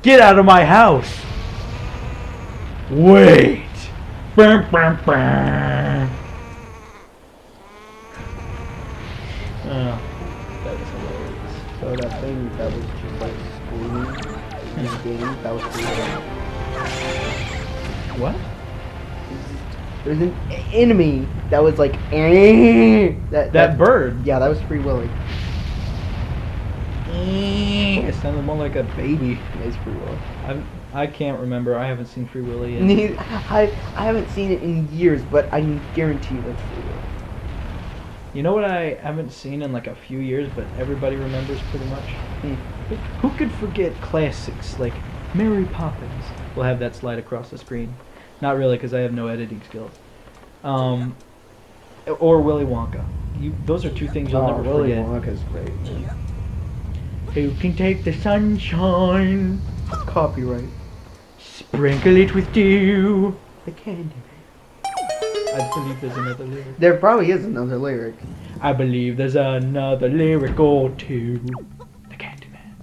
Get out of my house! Wait! Bam, bam, bam. Oh, that is hilarious. So that thing that was just like screaming in the game, that was free will. What? There's an enemy that was like that bird. Yeah, that was Free Willy. It sounded more like a baby. It's Free Willy. I can't remember. I haven't seen Free Willy in... I haven't seen it in years, but I can guarantee you that's Free Willy. You know what I haven't seen in like a few years, but everybody remembers pretty much? Who could forget classics like Mary Poppins? We'll have that slide across the screen. Not really, because I have no editing skills. Or Willy Wonka. Those are two things you'll never Willy forget. Wonka's great. You can take the sunshine, Copyright. sprinkle it with dew. The candy. I believe there's another lyric. There probably is another lyric. I believe there's another lyric or two. The Candyman.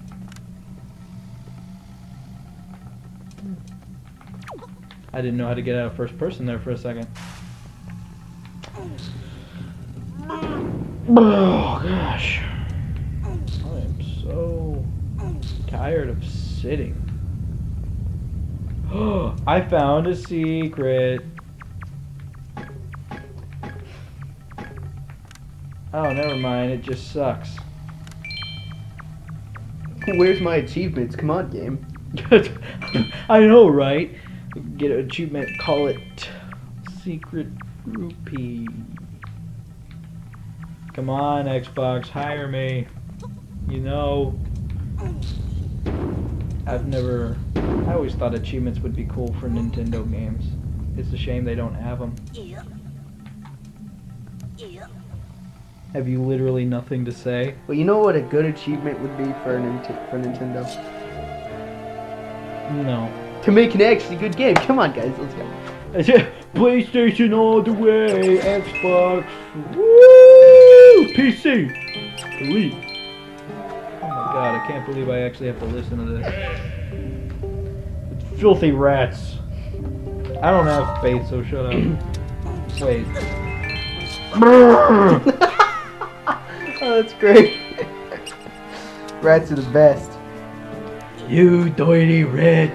I didn't know how to get out of first person there for a second. Oh gosh. I am so tired of sitting. I found a secret. Oh, never mind. It just sucks. Where's my achievements? Come on, game. I know, right? Get an achievement. Call it Secret Rupee. Come on, Xbox. Hire me. You know. I always thought achievements would be cool for Nintendo games. It's a shame they don't have them. Have you literally nothing to say? Well, you know what a good achievement would be for Nintendo? No. To make an actually good game. Come on, guys. Let's go. PlayStation all the way. Xbox. Woo! PC. Elite. Oh my god, I can't believe I actually have to listen to this. It's filthy rats. I don't have faith, so shut up. Wait. Oh, that's great. Rats are the best. You dirty rat.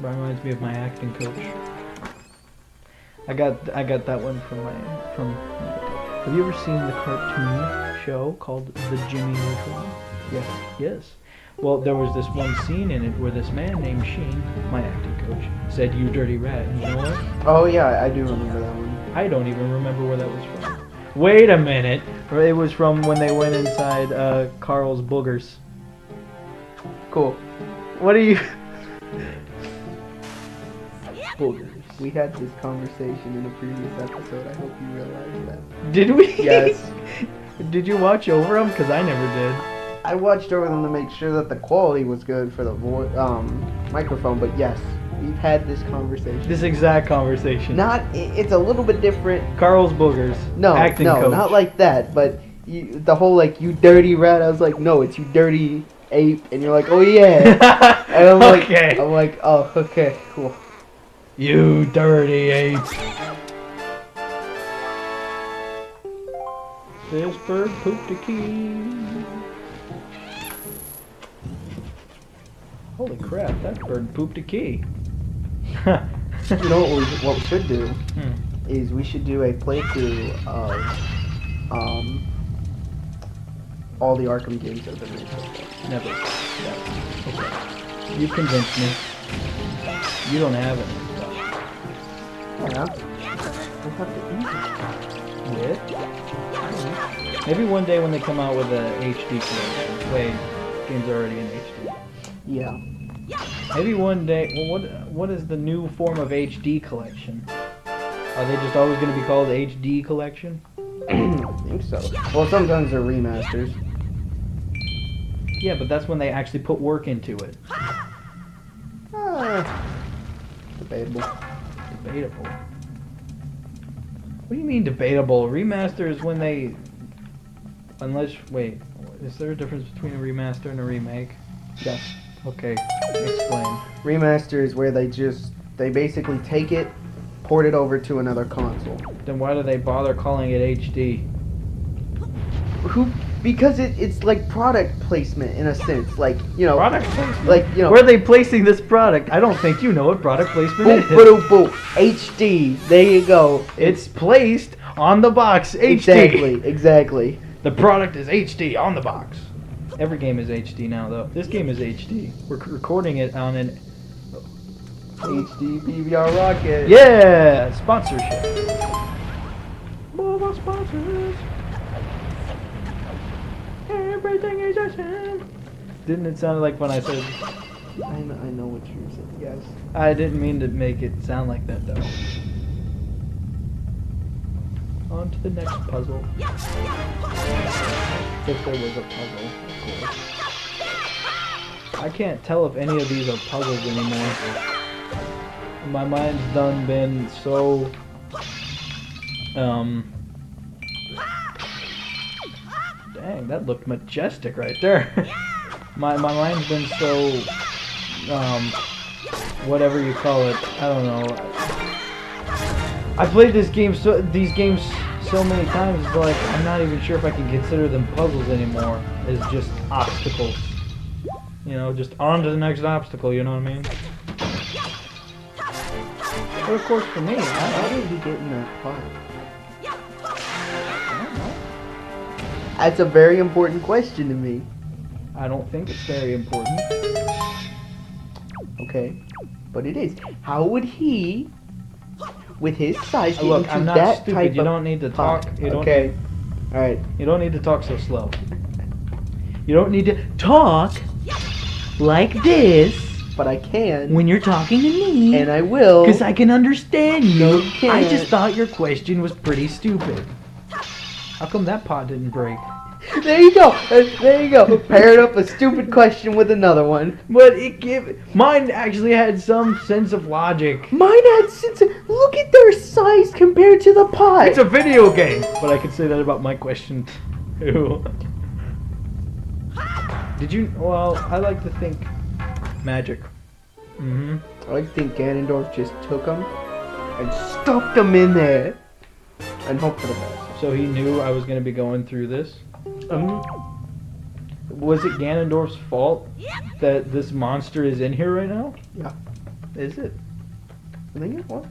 Reminds me of my acting coach. I got that one from Have you ever seen the cartoon show called The Jimmy Neutron? Yes. Yes. Well, there was this one scene in it where this man named Sheen, my acting coach, said, "You dirty rat." And you know what? Oh yeah, I do remember that one. I don't even remember where that was from. Wait a minute. It was from when they went inside Carl's boogers. Cool. What are you... Boogers. We had this conversation in a previous episode. I hope you realize that. Did we? Yes. Did you watch over them? Because I never did. I watched over them to make sure that the quality was good for the microphone, but yes, we've had this conversation. This exact conversation. It's a little bit different. Carl's boogers. No, acting no, coach. not like that, but the whole like, you dirty rat, I was like, no, it's you dirty ape, and you're like, oh yeah. And I'm like, Okay. I'm like, oh, okay, cool. You dirty ape. This bird pooped a key. Holy crap, that bird pooped a key. You know what we should do? Is we should do a playthrough of all the Arkham games that have been made so far. Never. Okay. You convinced me. You don't have it. Yeah. We'll have to eat With? Maybe one day when they come out with a HD collection. Wait, games are already in HD. it. Yeah. Maybe one day. Well, what is the new form of HD collection? Are they just always going to be called HD collection? I think so. Well, sometimes they're remasters. Yeah, but that's when they actually put work into it. Debatable. Debatable. What do you mean debatable? Remaster is when they... Unless... Wait. Is there a difference between a remaster and a remake? Yes. Okay, explain. Remaster is where they basically take it, port it over to another console. Then why do they bother calling it HD? Because it's like product placement in a sense, like, you know, Product placement? like, you know, Where are they placing this product? I don't think you know what product placement boom, is. boom, boom, HD. There you go. It's placed on the box. HD. Exactly. The product is HD on the box. Every game is HD now, though. This game is HD. We're recording it on an HD PVR rocket. yeah sponsorship. More sponsors. Everything is awesome. Didn't it sound like when I said? I know what you said. Yes. I didn't mean to make it sound like that though. On to the next puzzle. If there was a puzzle, of course. I can't tell if any of these are puzzles anymore. My mind's done been so dang, that looked majestic right there. my mind's been so whatever you call it, I don't know. I played these games so many times, it's like I'm not even sure if I can consider them puzzles anymore. It's just obstacles. You know, just on to the next obstacle, you know what I mean? But of course for me, How did we get in that pot? That's a very important question to me. I don't think it's very important. Okay, but it is. How would he, with his size, get Look, into I'm not that stupid. type You of don't need to pot? talk. You don't. Okay. All right. You don't need to talk so slow. You don't need to talk like this But I can. when you're talking to me. And I will. Because I can understand you. No, you can't. I just thought your question was pretty stupid. How come that pot didn't break? There you go. There you go. Paired up a stupid question with another one. But mine actually had some sense of logic. Mine had sense. Look at their size compared to the pot. It's a video game. But I could say that about my question too. Did you? Well, I like to think magic. Mm-hmm. I like to think Ganondorf just took them and stuffed them in there and hope for the best. So he knew I was going to be going through this. Was it Ganondorf's fault that this monster is in here right now? Yeah. Is it? I think it was.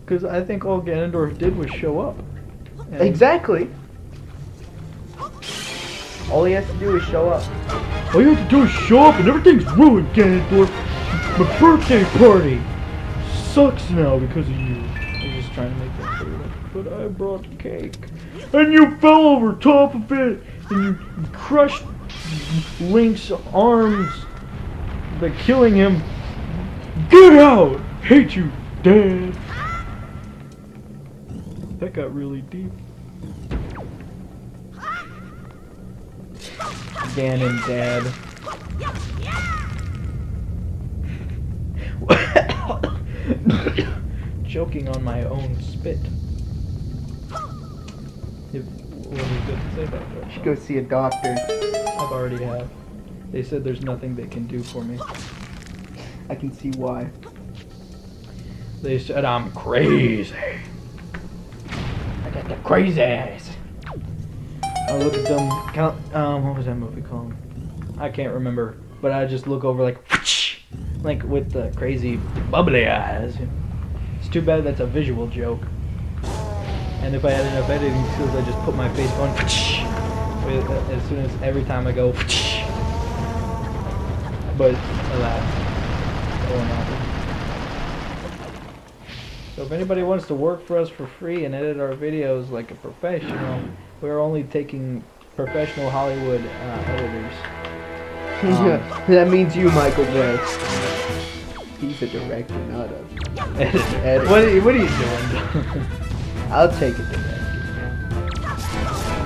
Because I think all Ganondorf did was show up. And Exactly. All he has to do is show up. all you have to do is show up and everything's ruined, Ganondorf. My birthday party sucks now because of you. I was just trying to make that clear. But I brought cake. And you fell over top of it. And you crushed Link's arms by killing him. Get out! Hate you, Dad. That got really deep. Ganon, Dad. Choking on my own spit. What was good to say about that? You should go see a doctor. I've already have. They said there's nothing they can do for me. I can see why. They said I'm crazy. I got the crazy eyes. I look at them. What was that movie called? I can't remember. But I just look over like with the crazy bubbly eyes. It's too bad that's a visual joke. And if I had enough editing skills, I'd just put my face on as soon as every time I go. But alas, that won't happen. So if anybody wants to work for us for free and edit our videos like a professional, we're only taking professional Hollywood editors. That means you, Michael J. He's a director, not a editor. What are you doing? I'll take it director.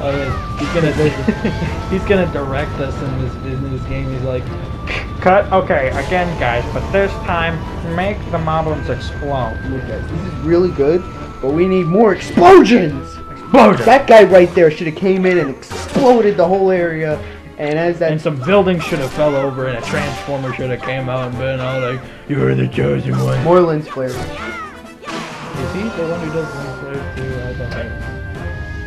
Oh yeah, he's gonna direct us in this game. He's like, cut. Okay, again, guys, but this time make the moblins explode. Look, guys, this is really good, but we need more explosions. Explosion. That guy right there should have came in and exploded. exploded the whole area. And as that And some buildings should have fell over, and a transformer should have came out and been all like, "You're the chosen one." more lens flares. Is he the one who does lens flares too?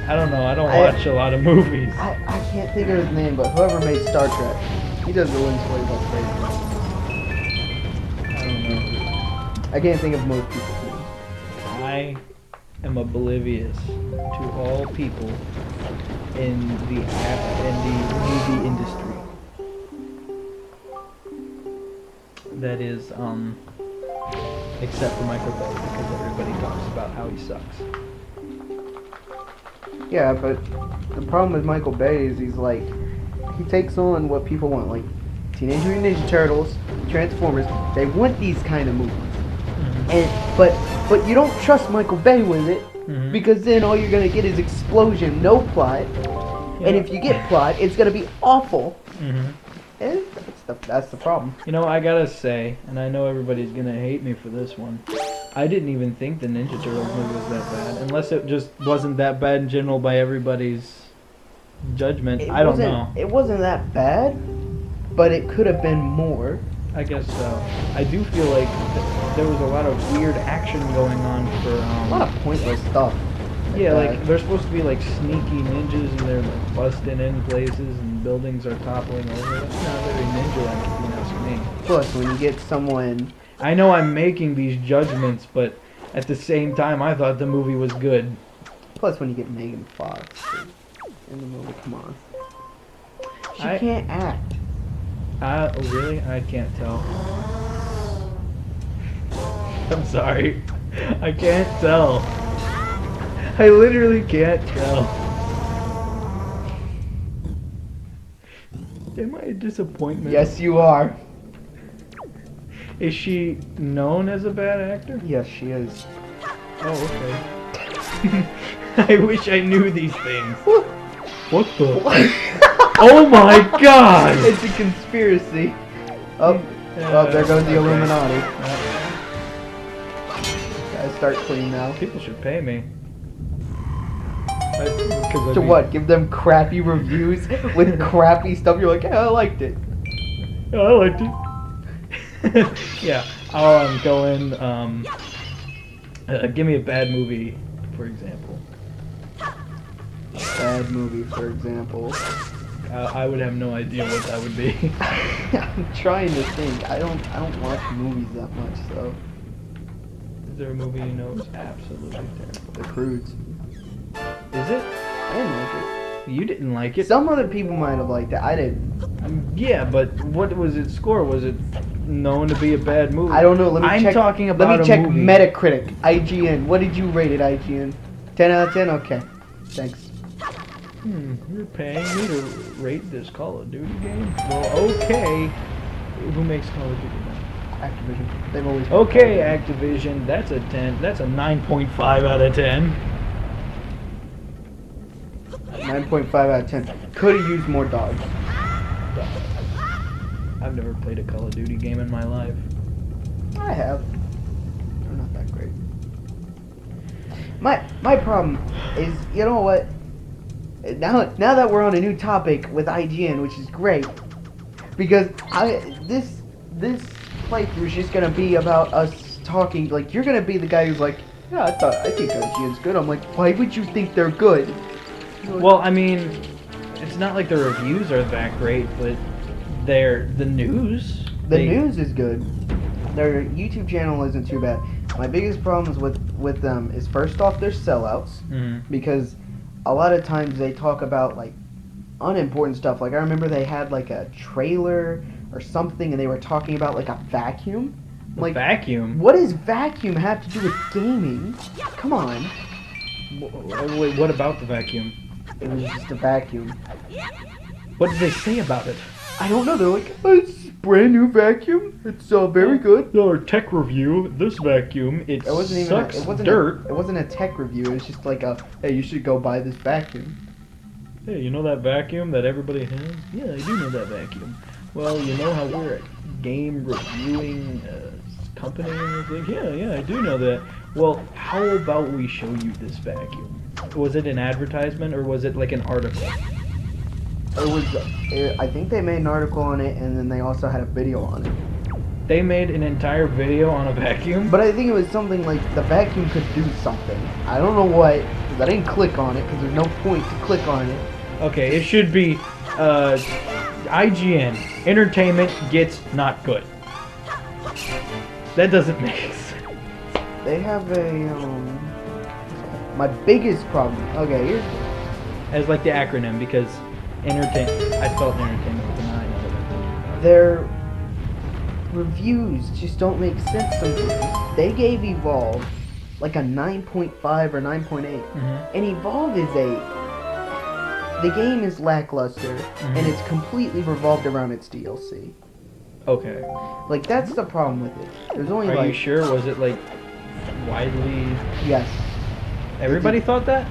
I don't know. I don't watch a lot of movies. I can't think of his name, but whoever made Star Trek, he does the lens flares like crazy. I don't know. I can't think of most people's names. I am oblivious to all people in the movie industry. That is, except for Michael Bay, because everybody talks about how he sucks. Yeah, but the problem with Michael Bay is he's like, he takes on what people want, like Teenage Mutant Ninja Turtles, Transformers. They want these kind of movies, and but you don't trust Michael Bay with it, because then all you're gonna get is explosion, no plot, and if you get plot, it's gonna be awful. And that's the problem. You know, I gotta say, and I know everybody's gonna hate me for this one, I didn't even think the Ninja Turtles movie was that bad, unless it just wasn't that bad in general by everybody's judgment. I don't know. It wasn't that bad, but it could have been more. I guess so. I do feel like there was a lot of weird action going on for A lot of pointless stuff. yeah, like they're supposed to be like sneaky ninjas, and they're like busting in places, and buildings are toppling over. That's not very ninja-like, if you ask me. Plus, when you get someone, I know I'm making these judgments, but at the same time, I thought the movie was good. when you get Megan Fox in the movie, come on, she I- can't act. Oh, really? I can't tell. I'm sorry. I can't tell. I literally can't tell. Am I a disappointment? Yes, you are. Is she known as a bad actor? Yes, she is. Oh, okay. I wish I knew these things. What the? Oh my god! It's a conspiracy. Oh, there goes the Illuminati. Gotta start clean now. People should pay me. To what? Give them crappy reviews with crappy stuff. You're like, yeah, I liked it. Yeah, I liked it. Yeah, I'll go in. Give me a bad movie, for example. Bad movie, for example. I would have no idea what that would be. I'm trying to think. I don't watch movies that much, so. Is there a movie you know is absolutely terrible? The Croods. Is it? I didn't like it. You didn't like it. Some other people might have liked it. I didn't. Yeah, but what was its score? Was it known to be a bad movie? I don't know. Let me I'm check. talking about Let me check a movie. Metacritic. IGN. What did you rate it, IGN? 10 out of 10? Okay. Thanks. You're paying me to rate this Call of Duty game? Well, okay. Who makes Call of Duty now? Activision. They've always. Okay, Activision. That's a 10. That's a 9.5 out of 10. 9.5 out of 10. Could have used more dogs. I've never played a Call of Duty game in my life. I have. They're not that great. My problem is, you know what? Now that we're on a new topic with IGN, which is great, because this playthrough is just gonna be about us talking. Like, you're gonna be the guy who's like, yeah, I think IGN's good. I'm like, why would you think they're good? Well, I mean, it's not like the reviews are that great, but the news. The news is good. Their YouTube channel isn't too bad. My biggest problems with them is, first off, their sellouts, because a lot of times they talk about like unimportant stuff. Like, I remember they had like a trailer or something, and they were talking about like a vacuum. Like, vacuum? What does vacuum have to do with gaming? Come on. Wait, what about the vacuum? It was just a vacuum. What did they say about it? I don't know. They're like, it's a brand new vacuum. It's very good. Our tech review. This vacuum, it sucks dirt. It wasn't a tech review. It was just like hey, you should go buy this vacuum. Hey, you know that vacuum that everybody has? Yeah, I do know that vacuum. Well, you know how we're a game reviewing company and it's like, yeah, I do know that. Well, how about we show you this vacuum? Was it an advertisement or was it like an article? It was. I think they made an article on it, and then they also had a video on it. They made an entire video on a vacuum? But I think it was something like the vacuum could do something. I don't know what, because I didn't click on it, because there's no point to click on it. Okay, it should be IGN. Entertainment gets not good. That doesn't make sense. They have a, my biggest problem, okay, here's... As like the acronym, because I spelled entertainment with an I. Their reviews just don't make sense sometimes. They gave Evolve like a 9.5 or 9.8. And Evolve is the game is lackluster, and it's completely revolved around its DLC. Okay. Like, that's the problem with it. There's only Are like... you sure? Was it like widely... Yes. Everybody thought that?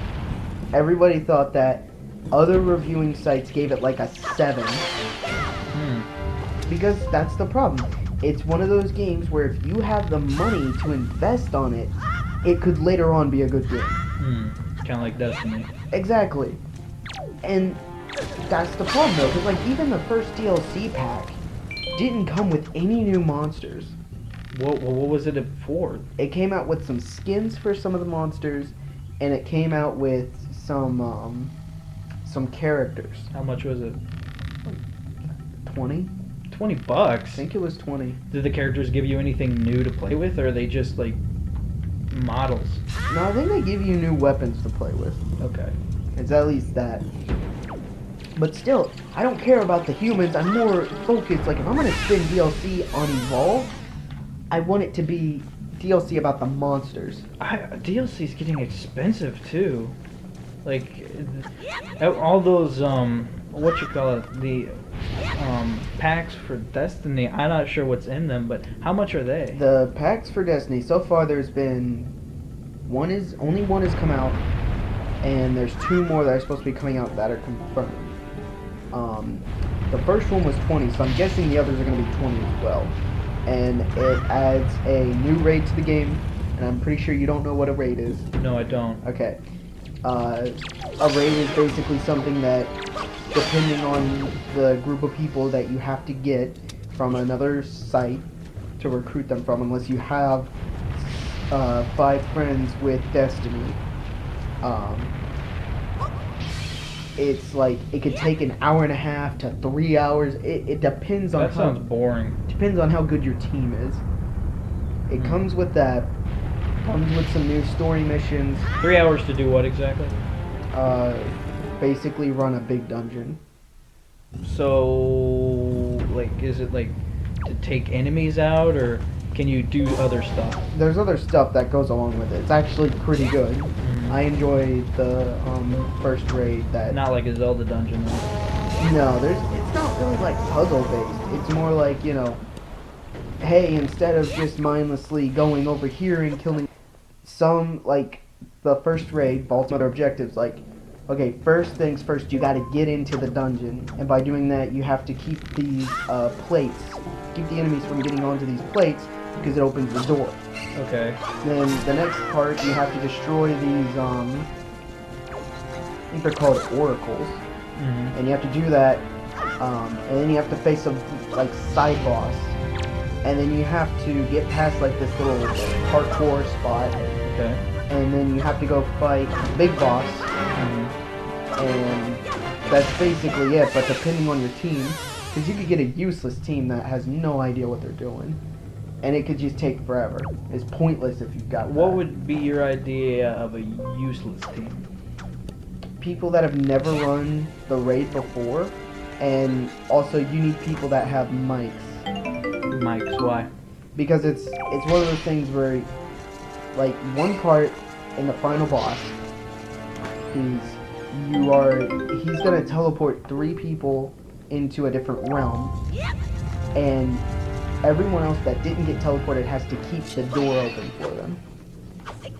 Everybody thought that. Other reviewing sites gave it like a 7. Because that's the problem. It's one of those games where if you have the money to invest on it, it could later on be a good game. Kind of like Destiny. Exactly. And that's the problem though, because like even the first DLC pack didn't come with any new monsters. What was it for? It came out with some skins for some of the monsters, and it came out with some characters. How much was it? 20? $20? I think it was 20. Did the characters give you anything new to play with, or are they just like models? No, I think they give you new weapons to play with. Okay. It's at least that. But still, I don't care about the humans. I'm more focused. Like, if I'm going to spend DLC on Evolve, I want it to be DLC about the monsters. DLC's getting expensive too. Like, all those, what you call it, the packs for Destiny, I'm not sure what's in them, but how much are they? The packs for Destiny, so far there's been, only one has come out, and there's 2 more that are supposed to be coming out that are confirmed. The first one was 20, so I'm guessing the others are going to be 20 as well. And it adds a new raid to the game, and I'm pretty sure you don't know what a raid is. No, I don't. Okay. A raid is basically something that, depending on the group of people that you have to get from another site to recruit them from, unless you have 5 friends with Destiny, it's like, it could take an hour and a half to 3 hours. It depends on that sounds boring. Depends on how good your team is. It comes with that. Comes with some new story missions. 3 hours to do what exactly? Basically run a big dungeon. So, like, is it like to take enemies out, or can you do other stuff? There's other stuff that goes along with it. It's actually pretty good. I enjoyed the first raid. That Not like a Zelda dungeon, though. No, it's not really like puzzle based. It's more like, you know, hey, instead of just mindlessly going over here and killing some, like, the first raid, Baltimore objectives, like, okay, first things first, you gotta get into the dungeon, and by doing that, you have to keep these plates, keep the enemies from getting onto these plates, because it opens the door. Okay. Then the next part, you have to destroy these, I think they're called oracles, and you have to do that, and then you have to face a, like, side boss. And then you have to get past like this little parkour spot. Okay. And then you have to go fight the big boss. And that's basically it. But depending on your team, because you could get a useless team that has no idea what they're doing, and it could just take forever. It's pointless if you've got. What would be your idea of a useless team? People that have never run the raid before, and also you need people that have mics. Mics, why? Because it's one of those things where, like, one part in the final boss, he's gonna teleport 3 people into a different realm, and everyone else that didn't get teleported has to keep the door open for them.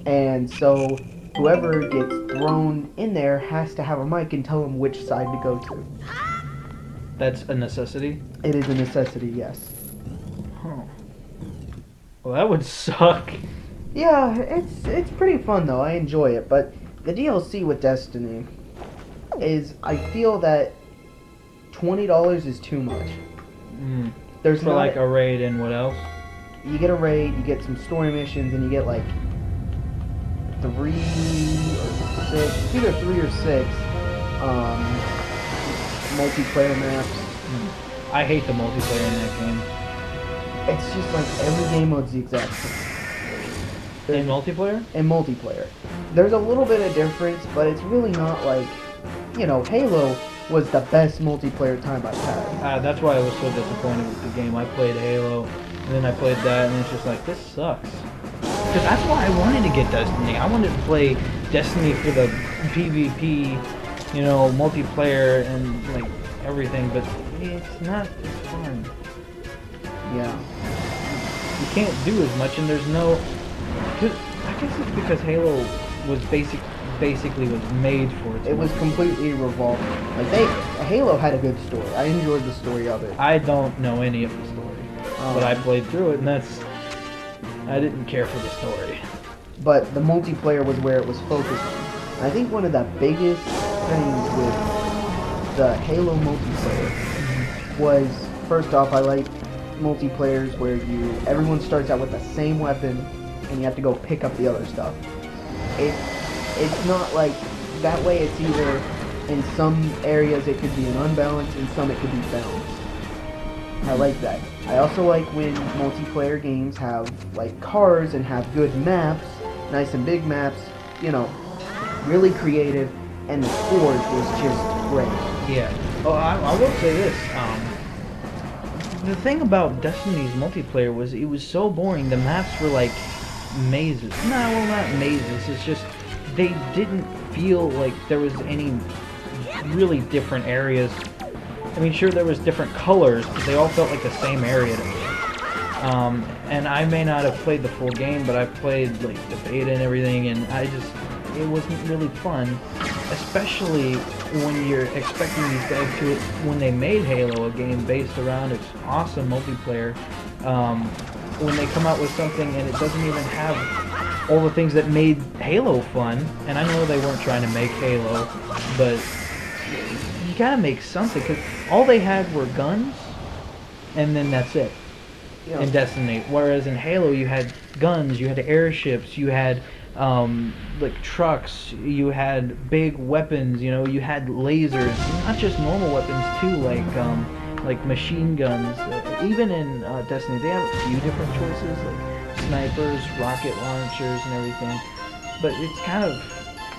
And so whoever gets thrown in there has to have a mic and tell them which side to go to. That's a necessity? It is a necessity, yes. Huh. Well, that would suck. Yeah, it's pretty fun though. I enjoy it, but the DLC with Destiny is, I feel that $20 is too much. There's for like a raid and what else? You get a raid, you get some story missions, and you get like 3 or 6, it's either 3 or 6 multiplayer maps. I hate the multiplayer in that game. It's just like every game mode's the exact same. In multiplayer? In multiplayer. There's a little bit of difference, but it's really not like, you know, Halo was the best multiplayer time I've had. That's why I was so disappointed with the game. I played Halo, and then I played that, and it's just like, this sucks. Because that's why I wanted to get Destiny. I wanted to play Destiny for the PvP, you know, multiplayer and like everything, but it's not as fun. Yeah. You can't do as much, and there's no... I guess it's because Halo was basically was made for it. It was completely revolving. Like Halo had a good story. I enjoyed the story of it. I don't know any of the story, but I played through it, and I didn't care for the story. But the multiplayer was where it was focused on. And I think one of the biggest things with the Halo multiplayer was, first off, I like multiplayers where everyone starts out with the same weapon and you have to go pick up the other stuff. It's not like that way. It's either in some areas it could be an unbalance, in some it could be balanced. I like that. I also like when multiplayer games have like cars and have good maps, nice and big maps, you know, really creative, and the Forge was just great. Yeah. Oh, I will say this. The thing about Destiny's multiplayer was it was so boring. The maps were like mazes. No, well, not mazes. It's just they didn't feel like there was any really different areas. I mean, sure, there was different colors, but they all felt like the same area to me. And I may not have played the full game, but I played like the beta and everything, and it wasn't really fun, especially when you're expecting these guys to, when they made Halo, a game based around its awesome multiplayer, when they come out with something and it doesn't even have all the things that made Halo fun, and I know they weren't trying to make Halo, but you gotta make something, because all they had were guns, and then that's it. Yeah. In Destiny, whereas in Halo you had guns, you had airships, you had like trucks, you had big weapons, you know, you had lasers, not just normal weapons too, like machine guns. Even in Destiny, they have a few different choices, like snipers, rocket launchers, and everything. But it's kind of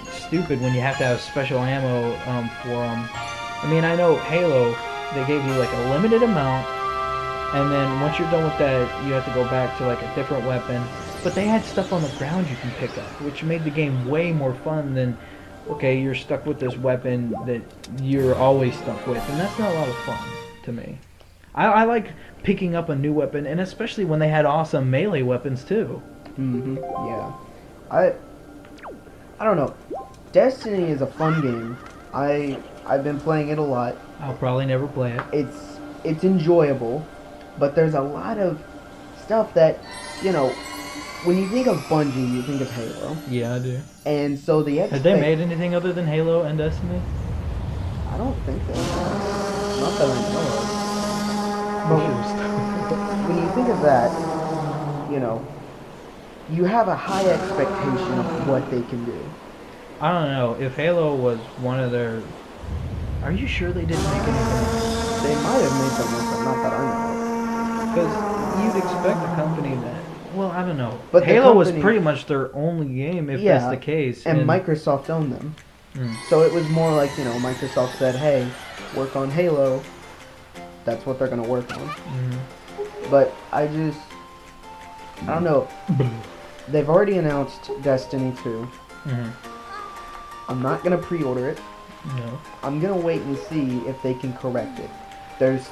stupid when you have to have special ammo for them. I mean, I know Halo, they gave you like a limited amount, and then once you're done with that, you have to go back to like a different weapon. But they had stuff on the ground you can pick up, which made the game way more fun than, okay, you're stuck with this weapon that you're always stuck with, and that's not a lot of fun to me. I like picking up a new weapon, and especially when they had awesome melee weapons too. Yeah. I don't know. Destiny is a fun game. I've been playing it a lot. I'll probably never play it. It's enjoyable, but there's a lot of stuff that, you know, when you think of Bungie, you think of Halo. Yeah, I do. And so the Have they made anything other than Halo and Destiny? I don't think they have. Not that I know of. But when you think of that, you know, you have a high expectation of what they can do. I don't know. If Halo was one of their... Are you sure they didn't make anything else? They might have made something else, not that I know. Because you'd expect a company that... Well, I don't know. But Halo was pretty much their only game, if that's the case. And Microsoft owned them. So it was more like, you know, Microsoft said, hey, work on Halo. That's what they're going to work on. But I don't know. They've already announced Destiny 2. I'm not going to pre-order it. No. I'm going to wait and see if they can correct it. There's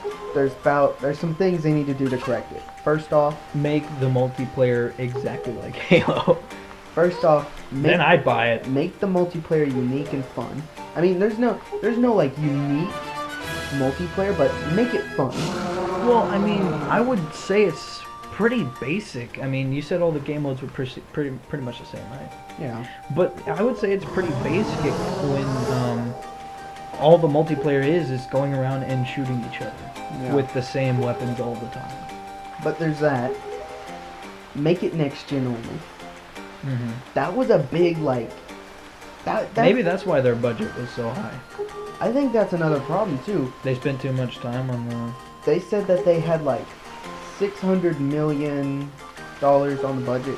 some things they need to do to correct it. First off, make the multiplayer exactly like Halo. First off, then I'd buy it. Make the multiplayer unique and fun. I mean, there's no like unique multiplayer, but make it fun. Well, I mean, I would say it's pretty basic. I mean, you said all the game modes were pretty much the same, right? Yeah. But I would say it's pretty basic when all the multiplayer is going around and shooting each other Yeah. with the same weapons all the time. But there's that. Make it next gen only. Hmm. That was a big like. That Maybe that's why their budget was so high. I think that's another problem too. They spent too much time on the. They said that they had like $600 million on the budget.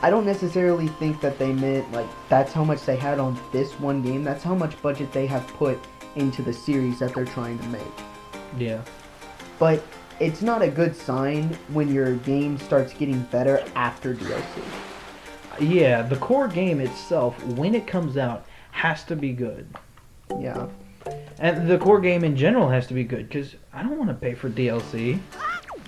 I don't necessarily think that they meant like that's how much they had on this one game. That's how much budget they have put into the series that they're trying to make. Yeah. But it's not a good sign when your game starts getting better after DLC. Yeah, the core game itself, when it comes out, has to be good. Yeah. And the core game in general has to be good, because I don't want to pay for DLC.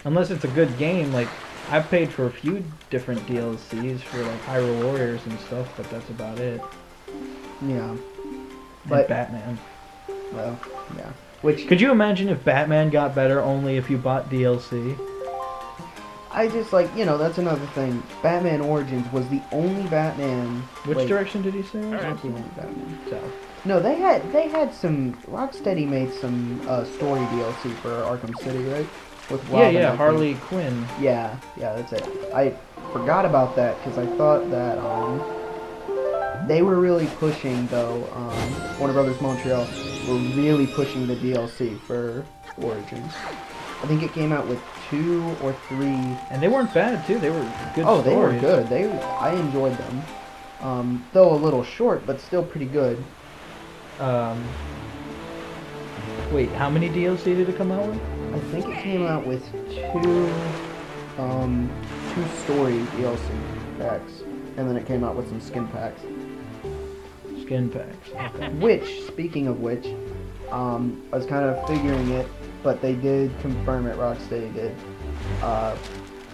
Unless it's a good game. Like, I've paid for a few different DLCs for, like, Hyrule Warriors and stuff, but that's about it. Yeah. And But Batman. well, yeah. Which Could you imagine if Batman got better only if you bought DLC? I just like, that's another thing. Batman Origins was the only Batman. Which wait, direction did he say? not the only Batman. South. No, they had some. Rocksteady made some story DLC for Arkham City, right? With Robin, I Yeah, think. Harley Quinn. Yeah, that's it. I forgot about that because I thought that they were really pushing though. Warner Brothers Montreal were really pushing the DLC for Origins. I think it came out with 2 or 3. And they weren't bad, too. They were good Oh, stories. they were good. I enjoyed them. Though a little short, but still pretty good. Wait, how many DLC did it come out with? I think it came out with 2 story DLC packs, and then it came out with some skin packs. Skin packs. Okay. Which, speaking of which, I was kind of figuring it, but they did confirm it. Rocksteady did.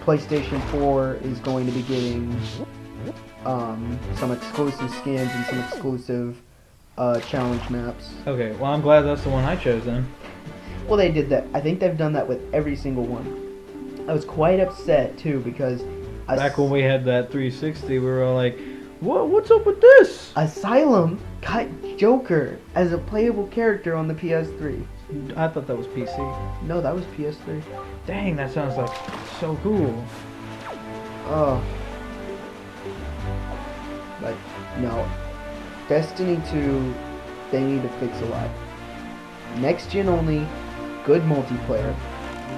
PlayStation 4 is going to be getting some exclusive skins and some exclusive challenge maps. Okay, well, I'm glad that's the one I chose then. Well, they did that. I think they've done that with every single one. I was quite upset too because Back when we had that 360, we were all like, what's up with this? Asylum got Joker as a playable character on the PS3. I thought that was PC. No, that was PS3. Dang, that sounds like so cool. Oh. But, no. Destiny 2, they need to fix a lot. Next gen only, good multiplayer,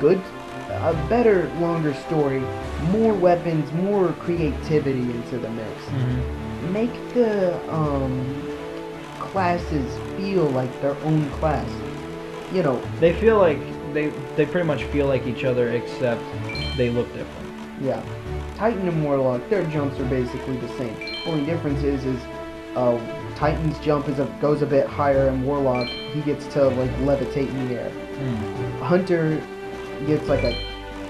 a better, longer story, more weapons, more creativity into the mix. Mm-hmm. Make the classes feel like their own class. They feel like they pretty much feel like each other, except they look different. Yeah. Titan and Warlock, their jumps are basically the same. Only difference is Titan's jump goes a bit higher, and Warlock, he gets to like levitate in the air. Hunter gets like a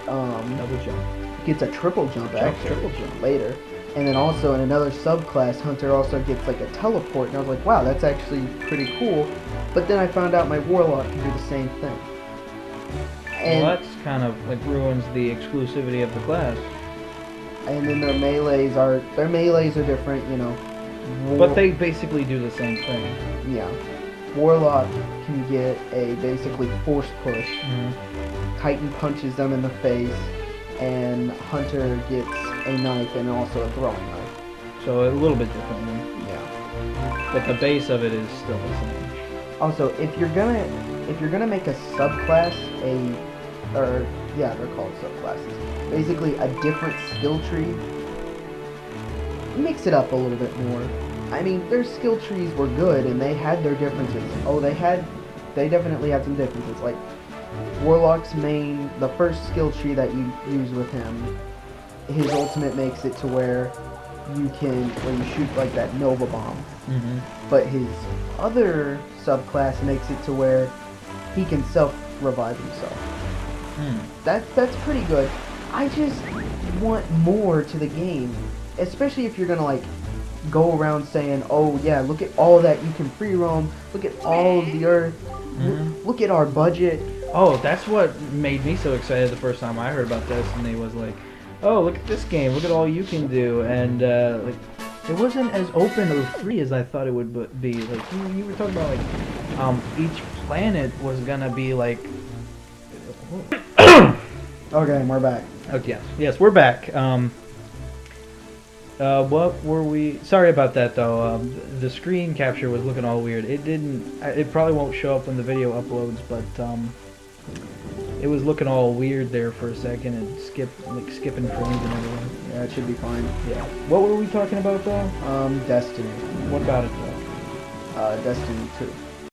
Double jump. gets a triple jump actually Triple jump. later. And then also in another subclass, Hunter also gets like a teleport, and I was like, wow, that's actually pretty cool. But then I found out my Warlock can do the same thing. And, Well, that's kind of like ruins the exclusivity of the class. and then their melees are different, But they basically do the same thing. Yeah. Warlock can get a basically force push. Titan punches them in the face, and Hunter gets a knife and also a throwing knife. So a little bit different then. Yeah. But the base of it is still the same. Also, if you're gonna make a subclass they're called subclasses. Basically a different skill tree. Mix it up a little bit more. I mean, their skill trees were good and they had their differences. Oh, they definitely had some differences. Like Warlock's the first skill tree that you use with him, his ultimate makes it to where you shoot like that Nova Bomb. But his other subclass makes it to where he can self-revive himself. That's pretty good. I just want more to the game, especially if you're gonna like go around saying, oh yeah, look at all that you can free roam, look at all of the earth, look at our budget. Oh, that's what made me so excited the first time I heard about Destiny. Was like, oh, look at this game, look at all you can do, and like it wasn't as open or free as I thought it would be. Like you were talking about like each planet was gonna be like. Okay, we're back. Okay, yes, we're back. What were we? Sorry about that though. The screen capture was looking all weird. It didn't. It probably won't show up when the video uploads, but it was looking all weird there for a second and skipping frames and everything. Yeah, it should be fine. Yeah. What were we talking about though? Destiny. What about it though? Destiny 2.